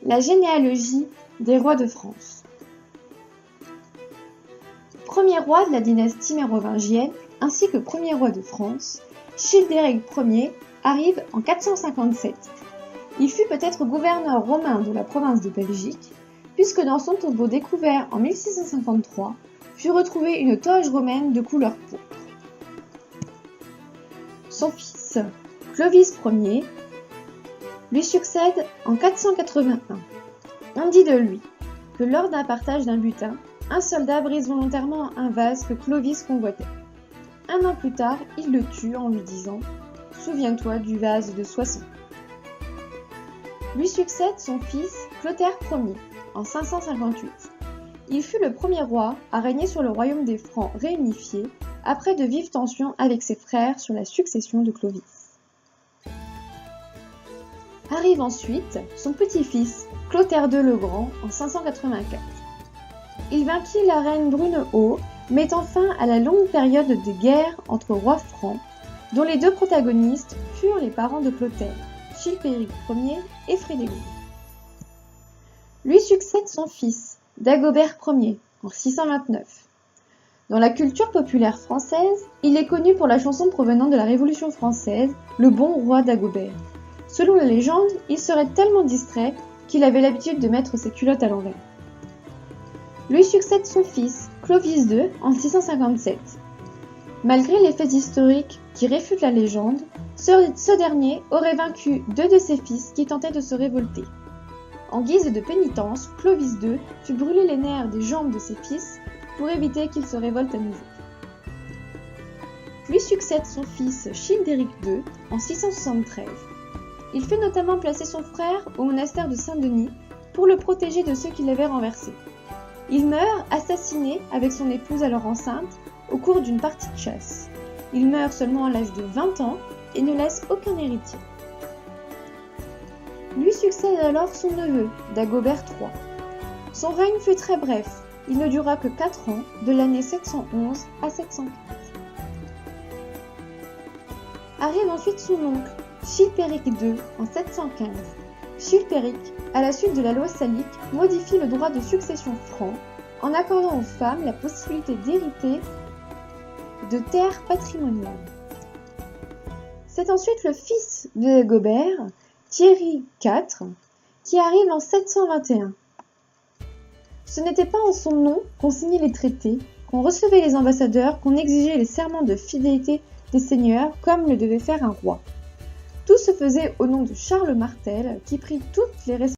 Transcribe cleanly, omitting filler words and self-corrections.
La généalogie des rois de France. Premier roi de la dynastie mérovingienne ainsi que premier roi de France, Childéric Ier arrive en 457. Il fut peut-être gouverneur romain de la province de Belgique, puisque dans son tombeau découvert en 1653 fut retrouvée une toge romaine de couleur pourpre. Son fils, Clovis Ier, lui succède en 481. On dit de lui que lors d'un partage d'un butin, un soldat brise volontairement un vase que Clovis convoitait. Un an plus tard, il le tue en lui disant « Souviens-toi du vase de Soissons ». Lui succède son fils Clotaire Ier en 558. Il fut le premier roi à régner sur le royaume des Francs réunifié après de vives tensions avec ses frères sur la succession de Clovis. Arrive ensuite son petit-fils Clotaire II le Grand en 584. Il vainquit la reine Brunehaut, mettant fin à la longue période de guerre entre rois francs, dont les deux protagonistes furent les parents de Clotaire, Childéric Ier et Frédégonde. Lui succède son fils, Dagobert Ier, en 629. Dans la culture populaire française, il est connu pour la chanson provenant de la Révolution française, Le bon roi Dagobert. Selon la légende, il serait tellement distrait qu'il avait l'habitude de mettre ses culottes à l'envers. Lui succède son fils, Clovis II, en 657. Malgré les faits historiques qui réfutent la légende, ce dernier aurait vaincu deux de ses fils qui tentaient de se révolter. En guise de pénitence, Clovis II fit brûler les nerfs des jambes de ses fils pour éviter qu'ils se révoltent à nouveau. Lui succède son fils Childéric II en 673. Il fait notamment placer son frère au monastère de Saint-Denis pour le protéger de ceux qui l'avaient renversé. Il meurt assassiné avec son épouse alors enceinte au cours d'une partie de chasse. Il meurt seulement à l'âge de 20 ans et ne laisse aucun héritier. Lui succède alors son neveu, Dagobert III. Son règne fut très bref, il ne dura que 4 ans, de l'année 711 à 715. Arrive ensuite son oncle, Chilpéric II, en 715. Chilpéric, à la suite de la loi salique, modifie le droit de succession franc en accordant aux femmes la possibilité d'hériter de terres patrimoniales. C'est ensuite le fils de Dagobert, Thierry IV, qui arrive en 721. Ce n'était pas en son nom qu'on signait les traités, qu'on recevait les ambassadeurs, qu'on exigeait les serments de fidélité des seigneurs comme le devait faire un roi. Tout se faisait au nom de Charles Martel, qui prit toutes les responsabilités